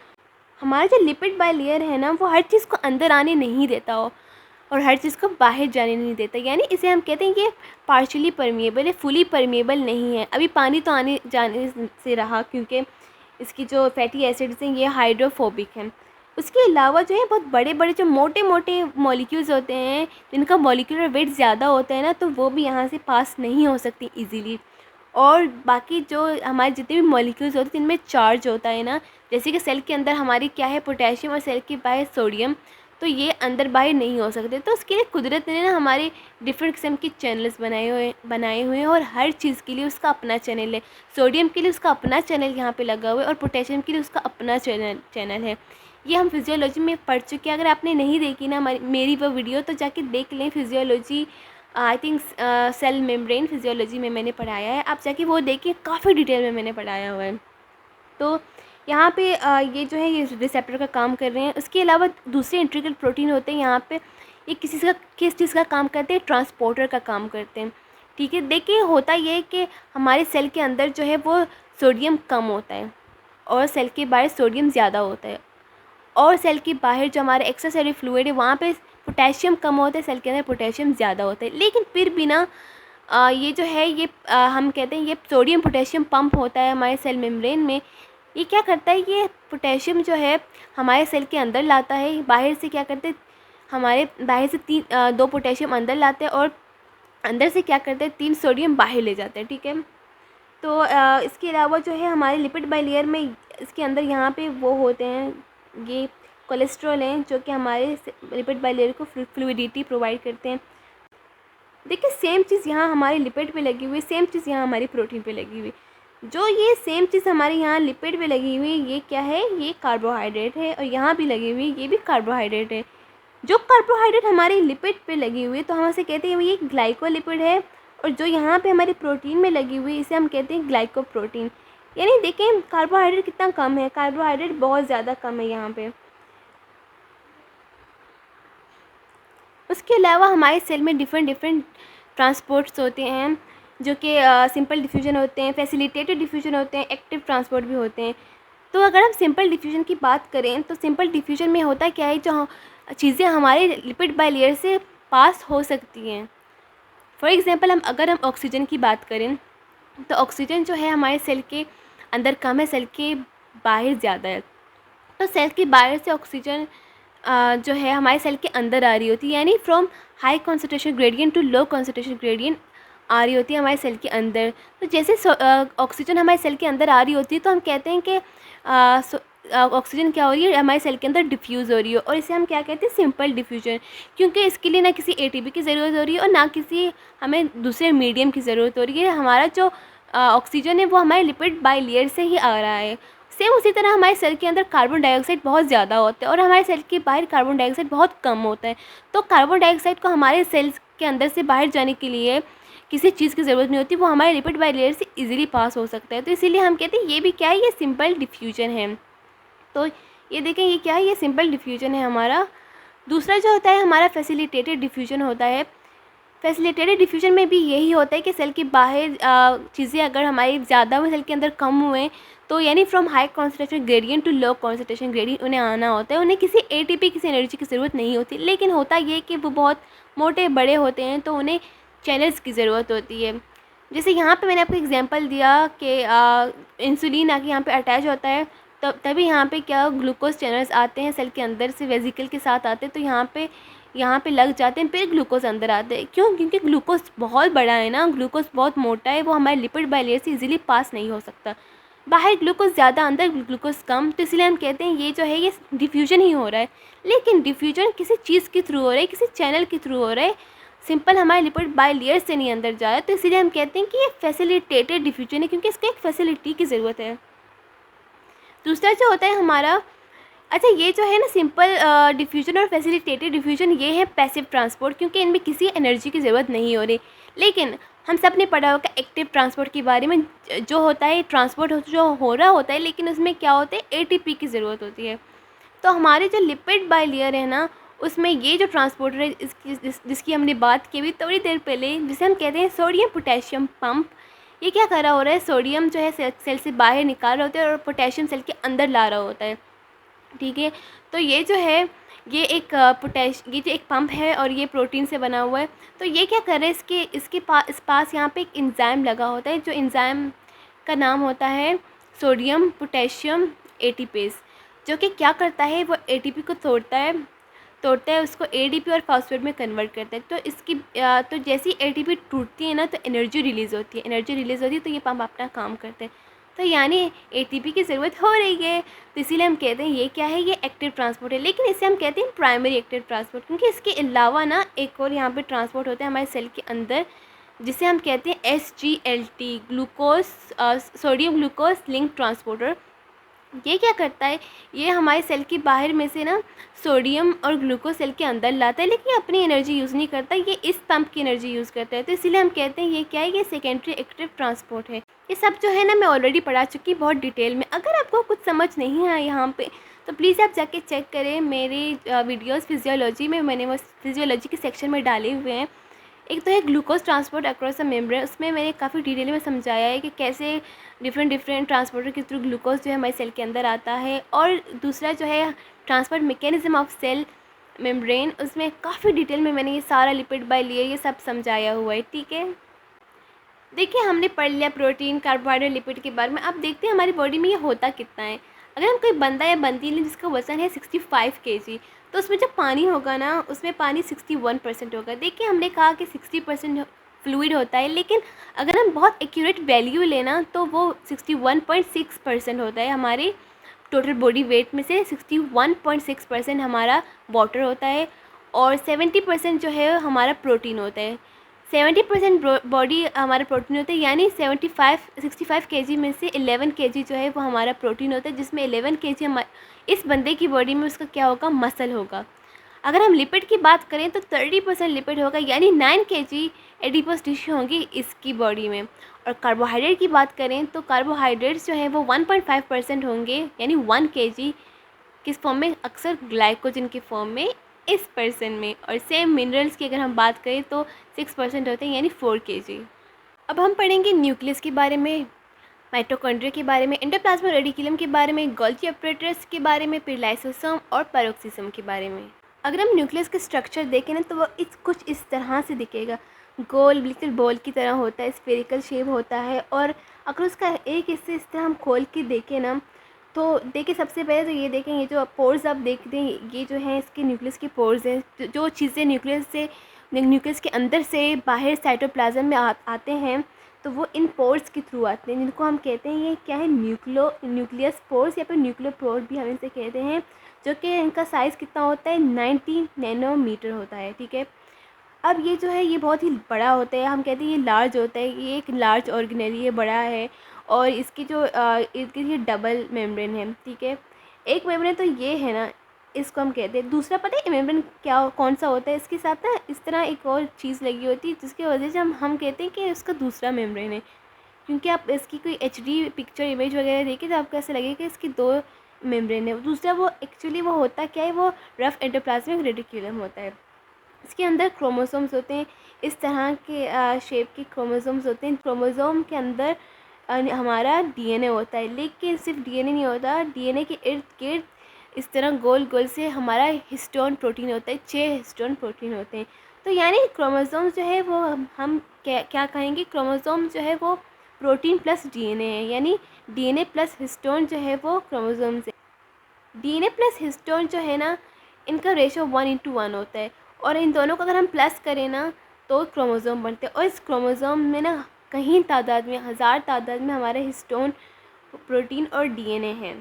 हमारा जो लिपिड बाई लेयर है ना, वो हर चीज़ को अंदर आने नहीं देता हो और हर चीज़ को बाहर जाने नहीं देता, यानी इसे हम कहते हैं कि पार्शियली परमिएबल है, फुली परमिएबल नहीं है। अभी पानी तो आने जाने से रहा, क्योंकि इसकी जो फैटी एसिड्स हैं ये हाइड्रोफोबिक हैं। उसके अलावा जो है बहुत बड़े बड़े जो मोटे मोटे मॉलिक्यूल्स होते हैं, जिनका मॉलिक्यूलर वेट ज़्यादा होता है ना, तो वो भी यहाँ से पास नहीं हो सकती ईजीली। और बाकी जो हमारे जितने भी मॉलिक्यूल्स होते हैं जिनमें चार्ज होता है ना, जैसे कि सेल के अंदर हमारी क्या है पोटेशियम और सेल के बाहर सोडियम, तो ये अंदर बाहर नहीं हो सकते। तो उसके लिए कुदरत ने ना हमारे डिफरेंट किस्म के चैनल्स बनाए हुए हैं और हर चीज़ के लिए उसका अपना चैनल है। सोडियम के लिए उसका अपना चैनल यहाँ पे लगा हुआ है और पोटेशियम के लिए उसका अपना चैनल है। ये हम फिजियोलॉजी में पढ़ चुके हैं। अगर आपने नहीं देखी ना मेरी वो वीडियो, तो जाके देख लें। Physiology I think cell membrane physiology में मैंने पढ़ाया है, आप जाके वो देखिए, काफ़ी डिटेल में मैंने पढ़ाया हुआ है। तो यहाँ पे ये जो है ये रिसेप्टर का काम कर रहे हैं। उसके अलावा दूसरे इंट्रीगल प्रोटीन होते हैं यहाँ पे, ये किस चीज़ का काम करते हैं, ट्रांसपोर्टर का काम करते हैं, ठीक है। देखिए होता ये है कि हमारे सेल के अंदर जो है वो सोडियम कम होता है और सेल के बाहर सोडियम ज़्यादा होता है, और सेल के बाहर जो हमारे एक्स्ट्रा सेलुलर फ्लूइड है वहाँ पे पोटेशियम कम होता है, सेल के अंदर पोटेशियम ज़्यादा होता है। लेकिन फिर भी ना ये जो है ये हम कहते हैं ये सोडियम पोटेशियम पंप होता है हमारे सेल मेम्ब्रेन में। ये क्या करता है, ये पोटेशियम जो है हमारे सेल के अंदर लाता है, बाहर से क्या करते हैं, हमारे बाहर से 2 पोटेशियम अंदर लाते हैं और अंदर से क्या करते हैं 3 सोडियम बाहर ले जाते हैं, ठीक है। तो इसके अलावा जो है हमारे लिपिड बाई लेयर में इसके अंदर यहाँ पे वो होते हैं, ये कोलेस्ट्रॉल हैं जो कि हमारे लिपिड बाई लेयर को फ्लूइडिटी प्रोवाइड करते हैं। देखिए सेम चीज़ यहाँ हमारे लिपिड पे लगी हुई, सेम चीज़ यहाँ हमारी प्रोटीन पे लगी हुई। जो ये सेम चीज़ हमारे यहाँ लिपिड पे लगी हुई ये क्या है, ये कार्बोहाइड्रेट है, और यहाँ भी लगी हुई ये भी कार्बोहाइड्रेट है। जो कार्बोहाइड्रेट हमारे लिपिड पे लगी हुई तो हम इसे कहते हैं ये ग्लाइकोलिपिड है, और जो यहाँ पे हमारी प्रोटीन में लगी हुई इसे हम कहते हैं ग्लाइकोप्रोटीन। यानी देखें कार्बोहाइड्रेट कितना कम है, कार्बोहाइड्रेट बहुत ज़्यादा कम है यहाँ पे। उसके अलावा हमारे सेल में डिफरेंट ट्रांसपोर्ट्स होते हैं जो कि सिंपल डिफ्यूजन होते हैं, फैसिलिटेटेड डिफ्यूजन होते हैं, एक्टिव ट्रांसपोर्ट भी होते हैं। तो अगर हम सिंपल डिफ्यूजन की बात करें तो सिंपल डिफ्यूजन में होता क्या है, जो चीज़ें हमारे लिपिड बाई लेयर से पास हो सकती हैं। फॉर एग्जांपल अगर हम ऑक्सीजन की बात करें तो ऑक्सीजन जो है हमारे सेल के अंदर कम है, सेल के बाहर ज़्यादा है। तो सेल के बाहर से ऑक्सीजन जो है हमारे सेल के अंदर आ रही होती है, यानी from high concentration gradient to low concentration gradient आ रही होती है हमारे सेल के अंदर। तो जैसे ऑक्सीजन हमारे सेल के अंदर आ रही होती है तो हम कहते हैं कि ऑक्सीजन क्या हो रही है, हमारे सेल के अंदर डिफ्यूज़ हो रही है, और इसे हम क्या कहते हैं सिंपल डिफ्यूजन, क्योंकि इसके लिए ना किसी एटीपी की ज़रूरत हो रही है और ना किसी हमें दूसरे मीडियम की ज़रूरत हो रही है। हमारा जो ऑक्सीजन है वो हमारे लिपिड बाइलेयर से ही आ रहा है। सेम उसी तरह हमारे सेल के अंदर कार्बन डाइऑक्साइड बहुत ज़्यादा होता है और हमारे सेल के बाहर कार्बन डाइऑक्साइड बहुत कम होता है। तो कार्बन डाइऑक्साइड को हमारे सेल्स के अंदर से बाहर जाने के लिए किसी चीज़ की ज़रूरत नहीं होती, वो हमारे लिपिड बाइलेयर से इजीली पास हो सकता है। तो इसीलिए हम कहते हैं ये भी क्या है, ये सिंपल डिफ्यूजन है। तो ये देखें ये क्या है, ये सिंपल डिफ्यूजन है हमारा। दूसरा जो होता है हमारा फैसिलिटेटेड डिफ्यूजन होता है। फैसिलिटेटेड डिफ्यूजन में भी यही होता है कि सेल के बाहर चीज़ें अगर हमारी ज़्यादा हुए सेल के अंदर कम हुए तो यानी from high concentration gradient to low concentration gradient उन्हें आना होता है। उन्हें किसी एटीपी किसी एनर्जी की ज़रूरत नहीं होती, लेकिन होता ये कि वो बहुत मोटे बड़े होते हैं तो उन्हें चैनल्स की ज़रूरत होती है। जैसे यहाँ पे मैंने आपको एग्जांपल दिया कि इंसुलिन आके यहाँ पे अटैच होता है, तभी यहाँ पे क्या ग्लूकोज चैनल्स आते हैं सेल के अंदर से, वेजिकल के साथ आते हैं, तो यहाँ पे लग जाते हैं, फिर ग्लूकोज अंदर आते हैं। क्यों? क्योंकि ग्लूकोज बहुत बड़ा है ना, ग्लूकोज बहुत मोटा है, वो हमारे लिपिड बाइलेयर से इजीली पास नहीं हो सकता। बाहर ग्लूकोज ज़्यादा, अंदर ग्लूकोज कम, तो इसलिए हम कहते हैं ये जो है ये डिफ्यूजन ही हो रहा है। लेकिन डिफ्यूजन किसी चीज़ के थ्रू हो रहा है, किसी चैनल के थ्रू हो रहा है, सिंपल हमारे लिपिड बाइलेयर से नहीं अंदर जा रहा है। तो इसीलिए हम कहते हैं कि ये फैसिलिटेटेड डिफ्यूजन है, क्योंकि इसको एक फैसिलिटी की ज़रूरत है। दूसरा जो होता है हमारा, अच्छा ये जो है ना सिंपल डिफ्यूजन और फैसिलिटेटेड डिफ्यूजन, ये है पैसिव ट्रांसपोर्ट, क्योंकि इनमें किसी एनर्जी की ज़रूरत नहीं हो रही। लेकिन हम सब ने पढ़ा होगा एक्टिव ट्रांसपोर्ट के बारे में, जो होता है ट्रांसपोर्ट जो हो रहा होता है, लेकिन उसमें क्या होता है एटीपी की ज़रूरत होती है। तो हमारे जो लिपिड बाइलेयर है ना, उसमें ये जो ट्रांसपोर्टर है जिसकी हमने बात की अभी थोड़ी देर पहले, जिसे हम कहते हैं सोडियम पोटेशियम पंप, ये क्या कर रहा हो रहा है, सोडियम जो है सेल से बाहर निकाल रहा होता है और पोटेशियम सेल के अंदर ला रहा होता है। ठीक है, तो ये जो है ये एक ये जो एक पंप है और ये प्रोटीन से बना हुआ है। तो ये क्या कर रहा है, इसके पास यहाँ पे एक एंजाइम लगा होता है, जो एंजाइम का नाम होता है सोडियम पोटेशियम एटीपेज, जो कि क्या करता है, वो एटीपी को तोड़ता है उसको एडीपी और फॉस्फेट में कन्वर्ट करता है। तो जैसी एटीपी टूटती है ना, तो एनर्जी रिलीज़ होती है, तो ये पंप अपना काम करते हैं। तो यानी एटीपी की ज़रूरत हो रही है, तो इसीलिए हम कहते हैं ये क्या है, ये एक्टिव ट्रांसपोर्ट है। लेकिन इसे हम कहते हैं प्राइमरी एक्टिव ट्रांसपोर्ट, क्योंकि इसके अलावा ना एक और यहाँ पे ट्रांसपोर्ट होता है हमारे सेल के अंदर, जिसे हम कहते हैं SGLT, glucose sodium glucose link transporter. ये क्या करता है, ये हमारे सेल के बाहर में से ना सोडियम और ग्लूकोज सेल के अंदर लाता है, लेकिन अपनी एनर्जी यूज़ नहीं करता, ये इस पंप की एनर्जी यूज़ करता है। तो इसीलिए हम कहते हैं ये क्या है, ये सेकेंडरी एक्टिव ट्रांसपोर्ट है। ये सब जो है ना मैं ऑलरेडी पढ़ा चुकी बहुत डिटेल में। अगर आपको कुछ समझ नहीं आया यहाँ पे, तो प्लीज़ आप जाके चेक करें मेरे वीडियोज़ फिजियोलॉजी में, मैंने वो फिजियोलॉजी के सेक्शन में डाले हुए हैं। एक तो है glucose transport across the membrane, उसमें मैंने काफ़ी डिटेल में समझाया है कि कैसे डिफरेंट ट्रांसपोर्टर के थ्रू ग्लूकोज जो है हमारे सेल के अंदर आता है। और दूसरा जो है transport mechanism of cell membrane, उसमें काफ़ी डिटेल में मैंने ये सारा लिपिड बाइलेयर ये सब समझाया हुआ है। ठीक है, देखिए हमने पढ़ लिया प्रोटीन कार्बोहाइड्रेट लिपिड के बारे में। अब देखते हैं हमारी बॉडी में ये होता कितना है। अगर हम कोई बंदा या बंदी लें जिसका वज़न है 65 kg, तो उसमें जो पानी होगा ना, उसमें पानी 61% होगा। देखिए हमने कहा कि 60% फ्लूइड होता है, लेकिन अगर हम बहुत एक्यूरेट वैल्यू लेना तो वो 61.6% होता है। हमारे टोटल बॉडी वेट में से 61.6% हमारा वाटर होता है और 70% जो है हमारा प्रोटीन होता है। 70% बॉडी हमारा प्रोटीन होता है, यानी 65 kg में से 11 kg जो है वो हमारा प्रोटीन होता है, जिसमें 11 kg इस बंदे की बॉडी में उसका क्या होगा, मसल होगा। अगर हम लिपिड की बात करें तो 30% लिपिड होगा, यानी 9 kg एडिपोज टिश्यू होंगी इसकी बॉडी में। और कार्बोहाइड्रेट की बात करें तो कार्बोहाइड्रेट्स जो है वो 1.5% होंगे, यानी 1 kg किस फॉर्म में, अक्सर ग्लाइकोजन के फॉर्म में इस पर्सन में। और सेम मिनरल्स की अगर हम बात करें तो 6% होते हैं, यानी 4 kg। अब हम पढ़ेंगे न्यूक्लियस के बारे में, माइटोकॉन्ड्रिया के बारे में, एंडोप्लाज्मिक रेटिकुलम के बारे में, गोल्गी ऑपरेटर्स के बारे में, फिर लाइसोसोम और पैरोक्सिसोम के बारे में। अगर हम न्यूक्लियस का स्ट्रक्चर देखें ना, तो वो कुछ इस तरह से दिखेगा, गोल बिल्कुल बॉल की तरह होता है, स्फेरिकल शेप होता है। और अगर उसका एक हिस्से इस तरह हम खोल के देखें ना, तो देखिए सबसे पहले तो ये देखें, ये जो पोर्स आप देखते हैं ये जो है इसके न्यूक्लियस के पोर्स हैं। जो चीज़ें न्यूक्लियस के अंदर से बाहर साइटोप्लाज्म में आते हैं, तो वो इन पोर्स के थ्रू आते हैं, जिनको हम कहते हैं ये क्या है, न्यूक्लियस पोर्स या फिर न्यूक्लियोपोर भी हम इसे कहते हैं। जो कि इनका साइज़ कितना होता है, 90 नैनोमीटर होता है। ठीक है, अब ये जो है ये बहुत ही बड़ा होता है, हम कहते हैं ये लार्ज होता है, ये एक लार्ज ऑर्गेनेली ये बड़ा है और इसकी जो इसकी ये डबल मेम्ब्रेन है, ठीक है। एक मेम्ब्रेन तो ये है ना, इसको हम कहते हैं। दूसरा पता है मेम्ब्रेन क्या कौन सा होता है, इसके साथ ना इस तरह एक और चीज़ लगी होती है जिसकी वजह से हम कहते हैं कि उसका दूसरा मेम्ब्रेन है, क्योंकि आप इसकी कोई एचडी पिक्चर इमेज वगैरह देखिए तो आपको ऐसा लगेगा कि इसकी दो मेम्ब्रेन है। दूसरा वो एक्चुअली वो होता क्या है, वो रफ एंडोप्लाज्मिक रेटिक्यूलम होता है। इसके अंदर क्रोमोसोम्स होते हैं, इस तरह के शेप के क्रोमोसोम्स होते हैं। क्रोमोसोम के अंदर हमारा डीएनए होता है, लेकिन सिर्फ डीएनए नहीं होता, डीएनए के इर्द गिर्द इस तरह गोल गोल से हमारा हिस्टोन प्रोटीन होता है, 6 हिस्टोन प्रोटीन होते हैं। तो यानी क्रोमोसोम्स जो है वो हम क्या कहेंगे, क्रोमोसोम जो है वो प्रोटीन प्लस डीएनए है, यानी डीएनए प्लस हिस्टोन जो है वो क्रोमोसोम्स है। डीएनए प्लस हिस्टोन जो है ना, इनका रेशो 1:1 होता है, और इन दोनों को अगर हम प्लस करें ना तो क्रोमोसोम बनते हैं। और इस क्रोमोसोम में ना कहीं तादाद में, हज़ार तादाद में हमारे हिस्टोन प्रोटीन और डीएनए हैं,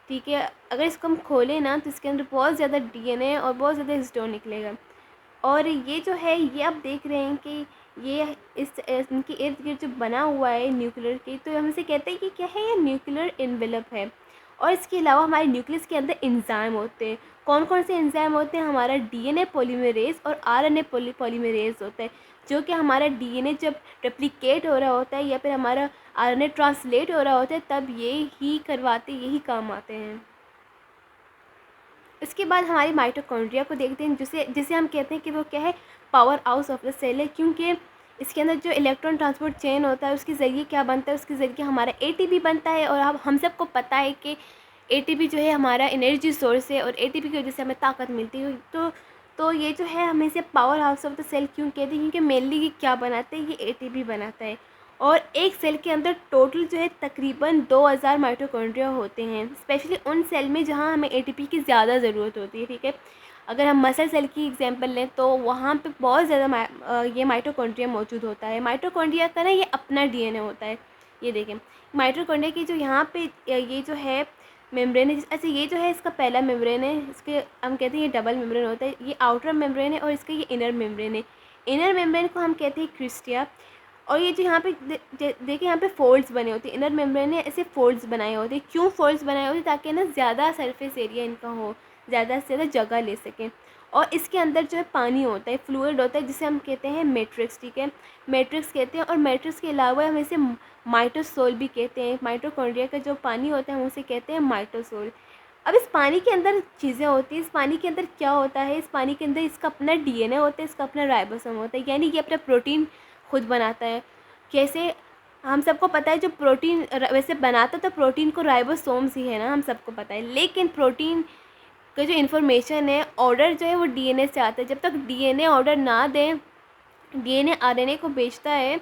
ठीक है। अगर इसको हम खोलें ना तो इसके अंदर बहुत ज़्यादा डीएनए और बहुत ज़्यादा हिस्टोन निकलेगा। और ये जो है ये आप देख रहे हैं कि ये इनके इर्द गिर्द जो बना हुआ है न्यूक्लियर की, तो हम इसे कहते हैं कि क्या है, ये न्यूक्लियर एनवेलप है। और इसके अलावा हमारे न्यूक्लियस के अंदर एंजाइम होते हैं। कौन कौन से एंजाइम होते हैं, हमारा डीएनए पॉलीमरेज और आरएनए पॉलीमरेज होता है, जो कि हमारा डीएनए जब रेप्लिकेट हो रहा होता है या फिर हमारा आरएनए ट्रांसलेट हो रहा होता है तब ये ही करवाते, यही काम आते हैं। इसके बाद हमारी माइटोकॉन्ड्रिया को देखते हैं, जिसे जिसे हम कहते हैं कि वो क्या है, power house of the cell है, क्योंकि इसके अंदर जो इलेक्ट्रॉन ट्रांसपोर्ट चेन होता है उसके ज़रिए क्या बनता है, उसके ज़रिए हमारा एटीपी बनता है। और अब हम सबको पता है कि एटीपी जो है हमारा एनर्जी सोर्स है, और एटीपी की वजह से हमें ताकत मिलती है। तो ये जो है हमें इसे power house of the cell क्यों कहते हैं, क्योंकि मेनली ये क्या बनाता है, ये एटीपी बनाता है। और एक सेल के अंदर टोटल जो है तकरीबन 2000 माइटोकॉन्ड्रिया होते हैं, स्पेशली उन सेल में जहाँ हमें एटीपी की ज़्यादा ज़रूरत होती है, ठीक है। अगर हम मसल सेल की एग्जांपल लें तो वहाँ पे बहुत ज़्यादा ये माइटोकॉन्ड्रिया मौजूद होता है। माइटोकॉन्ड्रिया का ना ये अपना डीएनए होता है। ये देखें माइटोकॉन्ड्रिया की जो यहाँ पे ये जो है मेम्ब्रेन है, अच्छा ये जो है इसका पहला मेम्ब्रेन है, इसके हम कहते हैं ये डबल मेम्ब्रेन होता है। ये आउटर मेम्ब्रेन है और इसका ये इनर मेम्ब्रेन है। इनर मेम्ब्रेन को हम कहते हैं क्रिस्टिया। और ये जो यहाँ पे देखिए यहाँ पे फोल्ड्स बने होते हैं, इनर मेम्ब्रेन ने ऐसे फोल्ड्स बनाए होते हैं। क्यों फोल्ड्स बनाए होते हैं, ताकि ना ज़्यादा सरफेस एरिया इनका हो, ज़्यादा से ज़्यादा जगह ले सकें। और इसके अंदर जो है पानी होता है, फ्लूइड होता है, जिसे हम कहते हैं मैट्रिक्स, ठीक है, मैट्रिक्स कहते हैं। और मैट्रिक्स के अलावा हम इसे माइटोसोल भी कहते हैं। माइटोकॉन्ड्रिया का जो पानी होता है हम उसे कहते हैं माइटोसोल। अब इस पानी के अंदर चीज़ें होती हैं, इस पानी के अंदर क्या होता है, इस पानी के अंदर इसका अपना डीएनए होता है, इसका अपना राइबोसोम होता है, यानी ये अपना प्रोटीन खुद बनाता है। कैसे, हम सबको पता है जो प्रोटीन वैसे बनाता तो प्रोटीन को राइबोसोम्स ही है ना, हम सबको पता है। लेकिन प्रोटीन का जो इन्फॉर्मेशन है, ऑर्डर जो है वो डीएनए से आता है। जब तक डीएनए ऑर्डर ना दें, डीएनए आरएनए को भेजता है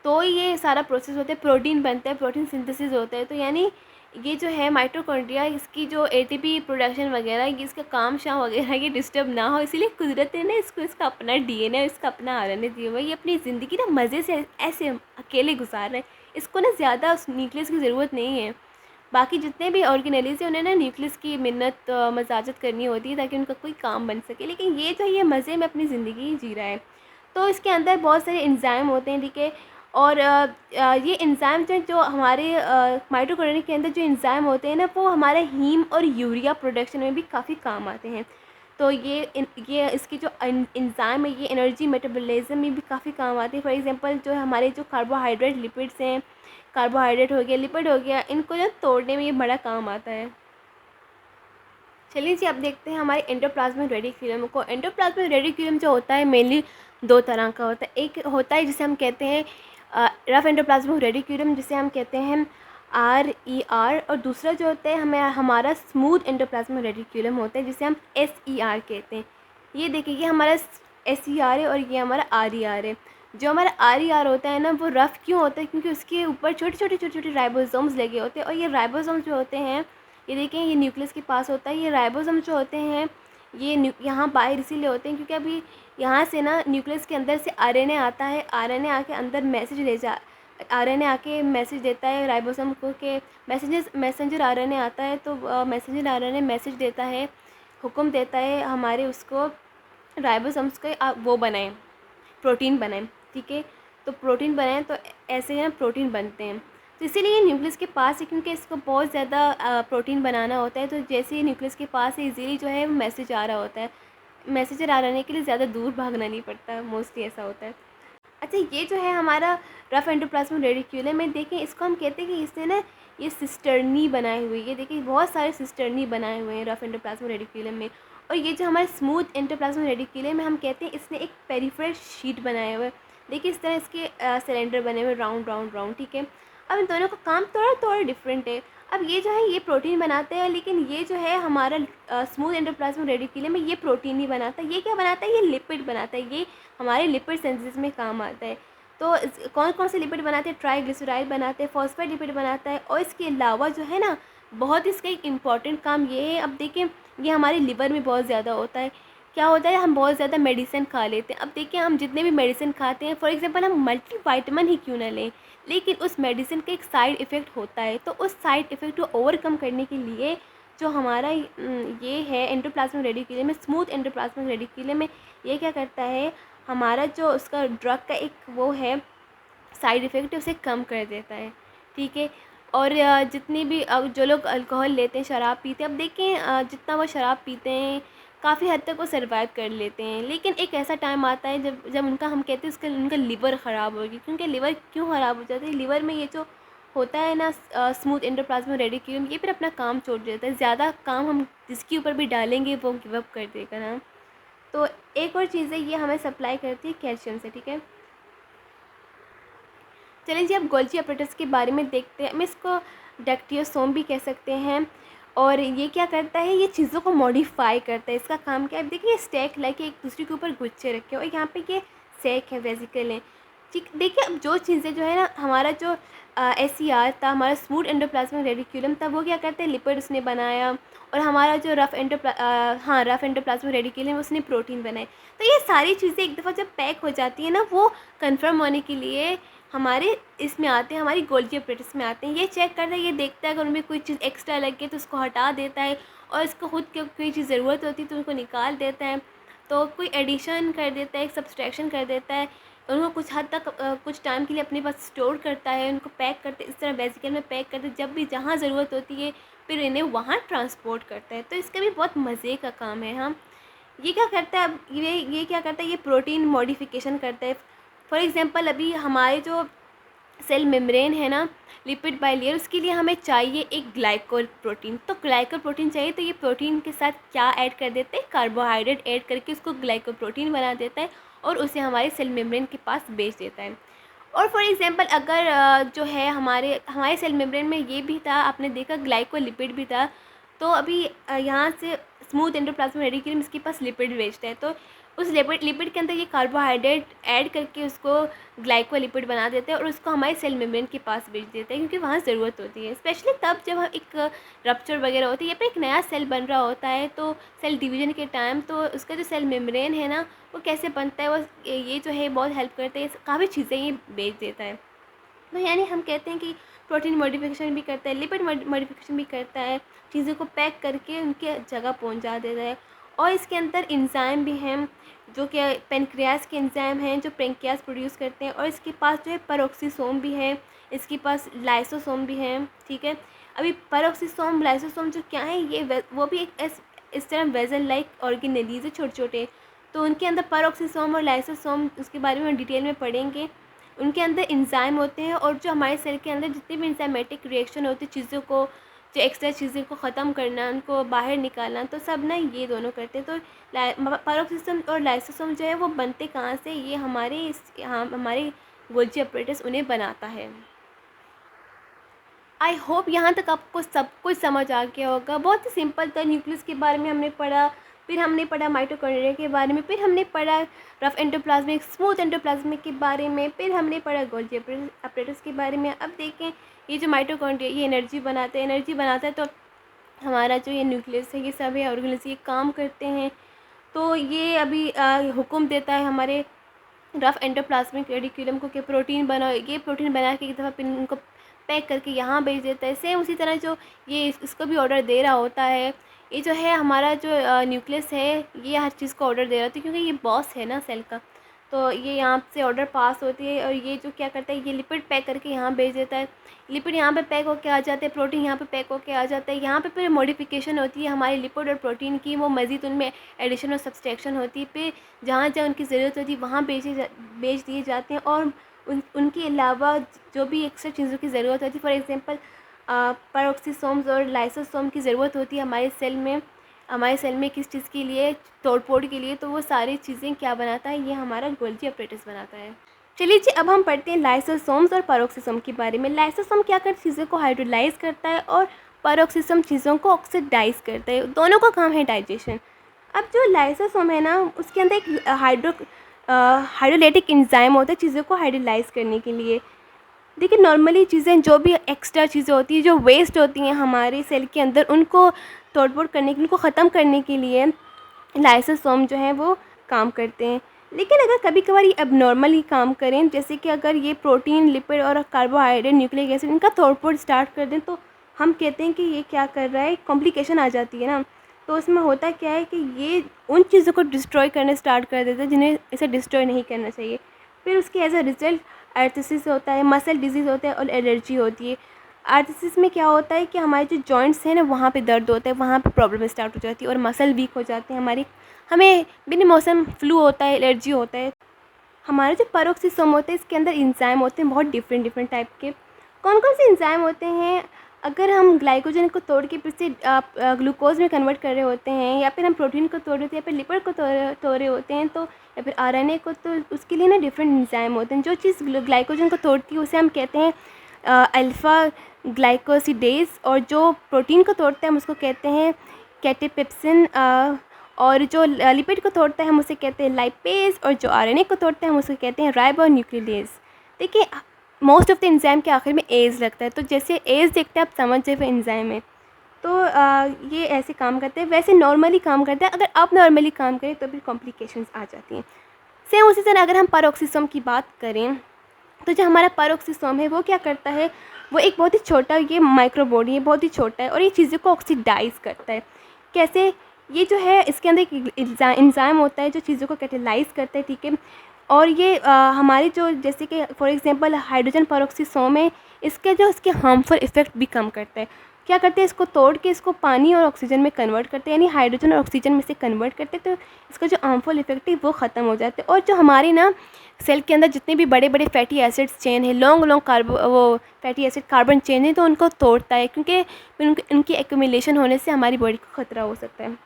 तो ये सारा प्रोसेस होता है, प्रोटीन बनता है, प्रोटीन सिंथेसिस होता है। तो यानी ये जो है माइटोकॉन्ड्रिया, इसकी जो एटीपी प्रोडक्शन वगैरह, ये इसका काम शाम वगैरह ये डिस्टर्ब ना हो, इसीलिए कुदरत ने इसको इसका अपना डीएनए, इसका अपना आरएनए दिया हुआ है। ये अपनी ज़िंदगी ना मज़े से ऐसे अकेले गुजार रहे हैं, इसको ना ज़्यादा उस न्यूक्लियस की ज़रूरत नहीं है। बाकी जितने भी ऑर्गेनेलीज हैं उन्हें ना न्यूक्लियस की मिन्नत मसाजत करनी होती है ताकि उनका कोई काम बन सके, लेकिन ये जो ये मज़े में अपनी ज़िंदगी जी रहा है। तो इसके अंदर बहुत सारे एंजाइम होते हैं, ठीक है। और ये एंजाइम जो हमारे माइटोकॉन्ड्रिया के अंदर जो एंजाइम होते हैं ना, वो हमारे हीम और यूरिया प्रोडक्शन में भी काफ़ी काम आते हैं। तो ये इसकी जो एंजाइम है ये एनर्जी मेटाबॉलिज्म में भी काफ़ी काम आती है। फॉर एग्जांपल जो हमारे जो कार्बोहाइड्रेट लिपिड्स हैं, कार्बोहाइड्रेट हो गया, लिपिड हो गया, इनको जो तोड़ने में ये बड़ा काम आता है। चलिए जी, अब देखते हैं हमारे एंडोप्लाज्मिक रेटिक्यूलम को। एंडोप्लाज्मिक रेटिक्यूलम जो होता है मेनली दो तरह का होता है। एक होता है जिसे हम कहते हैं रफ एंडोप्लाज्मिक रेटिक्यूलम, जिसे हम कहते हैं RER, और दूसरा जो होता है हमारा स्मूथ एंडोप्लाज्मिक रेटिक्यूलम होता है, जिसे हम SER कहते हैं। ये देखिए ये हमारा SER है और ये हमारा RER है। जो हमारा RER होता है ना, वो रफ़ क्यों होता है, क्योंकि उसके ऊपर छोटे छोटे राइबोसोम्स लगे होते हैं। और ये राइबोसोम्स जो होते हैं, ये देखें ये न्यूक्लियस के पास होता है। ये राइबोसोम जो होते हैं ये यहाँ बाहर इसीलिए होते हैं क्योंकि अभी यहाँ से ना न्यूक्लियस के अंदर से आरएनए आता है, आरएनए आके अंदर आरएनए आके मैसेज देता है राइबोसोम को कि मैसेंजर आरएनए आता है। तो मैसेंजर आरएनए मैसेज देता है, हुक्म देता है हमारे उसको राइबोसोम्स के वो बनाएं, प्रोटीन बनाएं, ठीक है। तो प्रोटीन बनाएं तो ऐसे है ना प्रोटीन बनते हैं। तो इसीलिए न्यूक्लियस के पास है, क्योंकि इसको बहुत ज़्यादा प्रोटीन बनाना होता है। तो जैसे ही न्यूक्लियस के पास है इजीली जो है मैसेज आ रहा होता है, मैसेज आने के लिए ज़्यादा दूर भागना नहीं पड़ता, मोस्टली ऐसा होता है। अच्छा, ये जो है हमारा रफ एंडोप्लाज्मिक रेडिक्यूलम में, देखें इसको हम कहते हैं कि इसने ना ये सिस्टर्नी बनाए हुए, ये देखिए बहुत सारे सिस्टर्नी बनाए हुए हैं रफ एंडोप्लाज्मिक रेडिक्यूलम में। और ये जो हमारे स्मूथ एंडोप्लाज्मिक रेडिक्यूलम में हम कहते हैं इसने एक पेरिफेरल शीट बनाया हुआ है। देखिए इस तरह इसके सिलेंडर बने हुए राउंड राउंड राउंड, ठीक है। अब इन दोनों का काम थोड़ा थोड़ा डिफरेंट है। अब ये जो है ये प्रोटीन बनाते हैं, लेकिन ये जो है हमारा स्मूथ एंडोप्लाज्मिक रेडिक्यूलम में ये प्रोटीन नहीं बनाता। ये क्या बनाता है, ये लिपिड बनाता है। ये हमारे लिपिड सिंथेसिस में काम आता है। तो कौन कौन से लिपिड बनाते हैं, ट्राइग्लिसराइड बनाते हैं, फॉस्फेट लिपिड बनाता है। और इसके अलावा जो है ना बहुत इसका एक इम्पॉर्टेंट काम ये है, अब देखिए ये हमारे लिवर में बहुत ज़्यादा होता है। क्या होता है, हम बहुत ज़्यादा मेडिसिन खा लेते हैं। अब देखिए हम जितने भी मेडिसिन खाते हैं, फॉर एग्जांपल हम मल्टीविटामिन ही क्यों ना लें, लेकिन उस मेडिसिन का एक साइड इफ़ेक्ट होता है। तो उस साइड इफ़ेक्ट को ओवरकम करने के लिए जो हमारा ये है एंडोप्लाज्मिक रेडिक्यूलम में, स्मूथ एंडोप्लाज्मिक रेडिक्यूलम में, ये क्या करता है, हमारा जो उसका ड्रग का एक वो है साइड इफ़ेक्ट, उसे कम कर देता है, ठीक है। और जितनी भी जो लोग अल्कोहल लेते हैं, शराब पीते हैं, अब देखें जितना वो शराब पीते हैं काफ़ी हद तक वो सर्वाइव कर लेते हैं। लेकिन एक ऐसा टाइम आता है जब जब उनका हम कहते हैं उसका उनका लिवर ख़राब होगी। क्योंकि लिवर क्यों ख़राब हो जाता है, लिवर में ये जो होता है ना स्मूथ एंडोप्लाज्मिक रेडिक्यूलम, ये फिर अपना काम छोड़ देता है। ज़्यादा काम हम जिसके ऊपर भी डालेंगे वो गिव अप कर देगा ना। तो एक और चीज़ है, ये हमें सप्लाई करती है कैल्शियम से, ठीक है। चलिए जी अब गोल्जी अपरेटस के बारे में देखते हैं। हम इसको डक्टियोसोम भी कह सकते हैं। और ये क्या करता है, ये चीज़ों को मॉडिफाई करता है। इसका काम क्या है, देखिए स्टैक लाके एक दूसरे के ऊपर गुच्छे रखे और यहाँ पे ये सेक है, वेजिकल है, ठीक। देखिए अब जो चीज़ें जो है ना, हमारा जो SCR था, हमारा स्मूथ एंडोप्लाज्मिक रेडिक्यूलम था, वो क्या करते हैं, लिपिड उसने बनाया। और हमारा जो रफ एंडोप्लाज्मिक रेडिक्यूलम उसने प्रोटीन बनाए। तो ये सारी चीज़ें एक दफ़ा जब पैक हो जाती है ना, वो कंफर्म होने के लिए हमारे इसमें आते हैं, हमारी गोल्जी अपरेटस में आते हैं। ये चेक करता है, ये देखता है अगर उनमें कोई चीज़ एक्स्ट्रा लगे तो उसको हटा देता है, और इसको खुद की कोई चीज़ ज़रूरत होती है तो उनको निकाल देता है। तो कोई एडिशन कर देता है, सब्सट्रैक्शन कर देता है, उनको कुछ हद तक कुछ टाइम के लिए अपने पास स्टोर करता है, उनको पैक करते इस तरह वेजिकल में पैक करते, जब भी जहाँ ज़रूरत होती है फिर इन्हें वहाँ ट्रांसपोर्ट करता है। तो इसका भी बहुत मज़े का काम है। हाँ, ये क्या करता है, अब ये क्या करता है, ये प्रोटीन मॉडिफिकेशन करता है। फॉर एग्ज़ाम्पल अभी हमारे जो सेल मेम्ब्रेन है ना, लिपिड बाइलेयर, उसके लिए हमें चाहिए एक ग्लाइकोल प्रोटीन। तो ग्लाइकोल प्रोटीन चाहिए, तो ये प्रोटीन के साथ क्या ऐड कर देते हैं, कार्बोहाइड्रेट ऐड करके उसको ग्लाइकोल प्रोटीन बना देता है और उसे हमारे सेल मेम्ब्रेन के पास भेज देता है। और फॉर एग्जांपल अगर जो है हमारे हमारे सेल मेम्ब्रेन में ये भी था, आपने देखा ग्लाइकोलिपिड भी था। तो अभी यहाँ से स्मूथ एंडोप्लाज्मिक रेडिक्यूलम इसके पास लिपिड भेजता है, तो उस लिपिड के अंदर ये कार्बोहाइड्रेट ऐड करके उसको ग्लाइकोलिपिड बना देते हैं और उसको हमारे सेल मेम्ब्रेन के पास भेज देते हैं, क्योंकि वहाँ ज़रूरत होती है। स्पेशली तब जब एक रप्चर वगैरह होती है या फिर एक नया सेल बन रहा होता है, तो सेल डिवीजन के टाइम तो उसका जो सेल मेम्ब्रेन है ना, वो कैसे बनता है, वो ये जो है बहुत हेल्प करता है, काफ़ी चीज़ें ये भेज देता है। तो यानी हम कहते हैं कि प्रोटीन मॉडिफिकेशन भी करता है, लिपिड मॉडिफिकेशन भी करता है, चीज़ों को पैक करके उनके जगह पहुंचा देता है। और इसके अंदर एंजाइम भी हैं, जो कि पेनक्रियास के एंजाइम हैं जो पेनक्रियास प्रोड्यूस करते हैं। और इसके पास जो है पेरोक्सिसोम भी है, इसके पास लाइसोसोम भी हैं, ठीक है। अभी पेरोक्सिसोम लाइसोसोम जो क्या है, ये वो भी एक इस तरह वेजल लाइक ऑर्गेनेलीज है, छोटे छोटे। तो उनके अंदर पेरोक्सिसोम और लाइसोसोम, उसके बारे में हम डिटेल में पढ़ेंगे। उनके अंदर एंजाइम होते हैं, और जो हमारे सेल के अंदर जितनी भी एंजाइमेटिक रिएक्शन होती है, चीज़ों को जो एक्स्ट्रा चीज़ों को ख़त्म करना, उनको बाहर निकालना, तो सब ना ये दोनों करते हैं। तो पेरोक्सिसोम और लाइसोसोम जो है वो बनते कहाँ से, ये हमारे गोल्जी अपरेटस उन्हें बनाता है। आई होप यहाँ तक आपको सब कुछ समझ आ गया होगा। बहुत ही सिंपल था। न्यूक्लियस के बारे में हमने पढ़ा, फिर हमने पढ़ा माइटोकॉन्ड्रिया के बारे में, फिर हमने पढ़ा रफ एंडोप्लाज्मिक स्मूथ एंडोप्लाज्मिक के बारे में, फिर हमने पढ़ा गोल्जी अपरेटस के बारे में। अब देखें ये जो माइटोकॉन्ड्रिया ये एनर्जी बनाता है, तो हमारा जो ये न्यूक्लियस है, ये सब है ऑर्गेनेल्स, ये काम करते हैं। तो ये अभी हुक्म देता है हमारे रफ एंडोप्लाज्मिक रेडिक्यूलम को कि प्रोटीन बनाओ। ये प्रोटीन बना के एक दफ़ा फिर उनको पैक करके यहाँ भेज देता है। सेम उसी तरह जो ये इसको भी ऑर्डर दे रहा होता है, ये जो है हमारा जो न्यूक्लियस है ये हर चीज़ को ऑर्डर दे रहा है, क्योंकि ये बॉस है ना सेल का। तो ये यहाँ से ऑर्डर पास होती है और ये जो क्या करता है, ये लिपिड पैक करके यहाँ भेज देता है। लिपिड यहाँ पे पैक होके आ जाते हैं, प्रोटीन यहाँ पे पैक होके आ जाता है। यहाँ पे फिर मॉडिफिकेशन होती है हमारे लिपिड और प्रोटीन की, वो मज़ीद उनमें एडिशन और सब्सट्रैक्शन होती है। फिर जहाँ जहाँ उनकी ज़रूरत होती है वहाँ भेज दिए जाते हैं। और उनके अलावा जो भी एक्स्ट्रा चीज़ों की ज़रूरत होती है, फॉर एग्ज़ाम्पल पेरोक्सिसोम्स और लाइसोसोम की ज़रूरत होती है हमारे सेल में किस चीज़ के लिए, तोड़फोड़ के लिए, तो वो सारी चीज़ें क्या बनाता है, ये हमारा गोल्गी अपरेटस बनाता है। चलिए जी, अब हम पढ़ते हैं लाइसोसोम्स और पेरोक्सिसोम के बारे में। लाइसोसोम क्या करता है, चीज़ों को हाइड्रोलाइज करता है, और पेरोक्सिसोम चीज़ों को ऑक्सीडाइज करता है। दोनों का काम है डाइजेशन। अब जो लाइसोसोम है ना, उसके अंदर एक हाइड्रोलाइटिक एंजाइम होता है चीज़ों को हाइड्रोलाइज करने के लिए। देखिए, नॉर्मली चीज़ें जो भी एक्स्ट्रा चीज़ें होती हैं, जो वेस्ट होती हैं हमारे सेल के अंदर, उनको तोड़-फोड़ करने के लिए, उनको ख़त्म करने के लिए लाइसोसोम जो है वो काम करते हैं। लेकिन अगर कभी कभार ये एबनॉर्मली काम करें, जैसे कि अगर ये प्रोटीन, लिपिड और कार्बोहाइड्रेट, न्यूक्लिक एसिड, इनका तोड़-फोड़ स्टार्ट कर दें, तो हम कहते हैं कि ये क्या कर रहा है, कॉम्प्लिकेशन आ जाती है ना। तो उसमें होता क्या है कि ये उन चीज़ों को डिस्ट्रॉय करना स्टार्ट कर देता है जिन्हें इसे डिस्ट्रॉय नहीं करना चाहिए। फिर उसके एज अ रिजल्ट आर्थराइटिस होता है, मसल डिजीज़ होता है और एलर्जी होती है। आर्थराइटिस में क्या होता है कि हमारे जो जॉइंट्स हैं ना, वहाँ पे दर्द होता है, वहाँ पे प्रॉब्लम स्टार्ट हो जाती है और मसल वीक हो जाते हैं हमारी। हमें बिन मौसम फ्लू होता है, एलर्जी होता है। हमारे जो पेरोक्सिसोम होते हैं, इसके अंदर एंजाइम होते हैं बहुत डिफरेंट टाइप के। कौन कौन से एंजाइम होते हैं, अगर हम ग्लाइकोजन को तोड़ के फिर से ग्लूकोज में कन्वर्ट कर रहे होते हैं, या फिर हम प्रोटीन को तोड़ रहे होते हैं, या फिर लिपिड को तोड़ रहे होते हैं, तो या फिर आरएनए को, तो उसके लिए ना डिफरेंट एंजाइम होते हैं। जो चीज़ ग्लाइकोजन को तोड़ती है उसे हम कहते हैं अल्फ़ा ग्लाइकोसिडेज, और जो प्रोटीन को तोड़ते हैं हम उसको कहते हैं कैटेपेप्सिन, और जो लिपिड को तोड़ता है हम उसे कहते हैं लाइपेज, और जो आरएनए को तोड़ते हैं हम उसे कहते हैं राइबोन्यूक्लियेज। देखिए, मोस्ट ऑफ द एंजाइम के आखिर में एज लगता है, तो जैसे एज देखते हैं आप समझ जाए एंजाइम है। तो ये ऐसे काम करते हैं, वैसे नॉर्मली काम करते हैं। अगर आप नॉर्मली काम करें तो फिर कॉम्प्लिकेशंस आ जाती हैं। सेम उसी तरह अगर हम पेरोक्सिसोम की बात करें, तो जो हमारा पेरोक्सिसोम है वो क्या करता है, वो एक बहुत ही छोटा, ये माइक्रो बॉडी है, बहुत ही छोटा है, और ये चीज़ों को ऑक्सीडाइज करता है। कैसे, ये जो है इसके अंदर एक एंजाइम होता है जो चीज़ों को कैटेलाइज करता है, ठीक है। और ये हमारी जो, जैसे कि फॉर एग्जांपल हाइड्रोजन पेरोक्सिसोम है, इसके हार्मफुल इफ़ेक्ट भी कम करता है। क्या करते हैं, इसको तोड़ के इसको पानी और ऑक्सीजन में कन्वर्ट करते हैं, यानी हाइड्रोजन और ऑक्सीजन में से कन्वर्ट करते हैं, तो इसका जो हार्मफुल इफेक्ट है वो ख़त्म हो जाते हैं। और जो हमारे ना सेल के अंदर जितने भी बड़े बड़े फैटी एसिड्स चेन है, long fatty acid carbon chain है, तो उनको तोड़ता है, क्योंकि उनकी एक्यूमुलेशन होने से हमारी बॉडी को ख़तरा हो सकता है।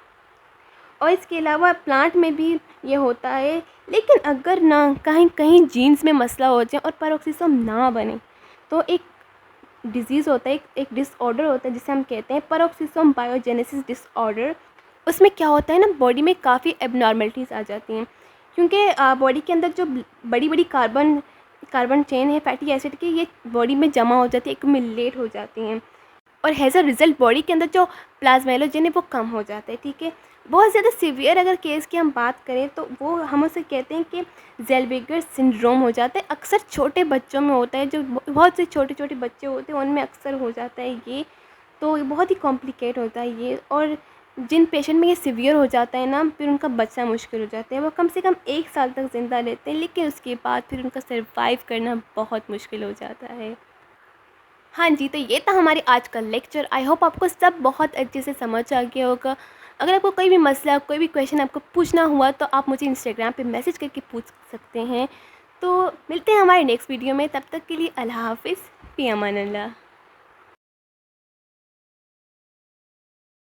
और इसके अलावा प्लांट में भी ये होता है। लेकिन अगर ना कहीं जीन्स में मसला हो जाए और पेरोक्सिसोम ना बने, तो एक डिजीज़ होता है, एक डिसऑर्डर होता है जिसे हम कहते हैं पेरोक्सिसोम बायोजेनेसिस डिसऑर्डर। उसमें क्या होता है ना, बॉडी में काफ़ी एबनॉर्मलिटीज़ आ जाती हैं, क्योंकि बॉडी के अंदर जो बड़ी बड़ी कार्बन चेन है फैटी एसिड की, ये बॉडी में जमा हो जाती है, एक्यूमुलेट हो जाती हैं, और हैज़ अ रिज़ल्ट बॉडी के अंदर जो प्लाज्मेलोजन है वो कम हो जाता है, ठीक है। बहुत ज़्यादा सीवियर अगर केस की हम बात करें, तो वो हम उसे कहते हैं कि ज़ेल्वेगर सिंड्रोम हो जाता है। अक्सर छोटे बच्चों में होता है, जो बहुत से छोटे छोटे बच्चे होते हैं उनमें अक्सर हो जाता है ये। तो बहुत ही कॉम्प्लिकेट होता है ये, और जिन पेशेंट में ये सीवियर हो जाता है ना, फिर उनका बचना मुश्किल हो जाता है। वो कम से कम 1 साल तक ज़िंदा रहते हैं, लेकिन उसके बाद फिर उनका सर्वाइव करना बहुत मुश्किल हो जाता है। हाँ जी, तो ये था हमारे आज का लेक्चर। आई होप आपको सब बहुत अच्छे से समझ आ गया होगा। अगर आपको कोई भी मसला, कोई भी क्वेश्चन आपको पूछना हुआ, तो आप मुझे इंस्टाग्राम पे मैसेज करके पूछ सकते हैं। तो मिलते हैं हमारे नेक्स्ट वीडियो में, तब तक के लिए अल्लाह हाफ़िज़, फ़ी अमान अल्लाह।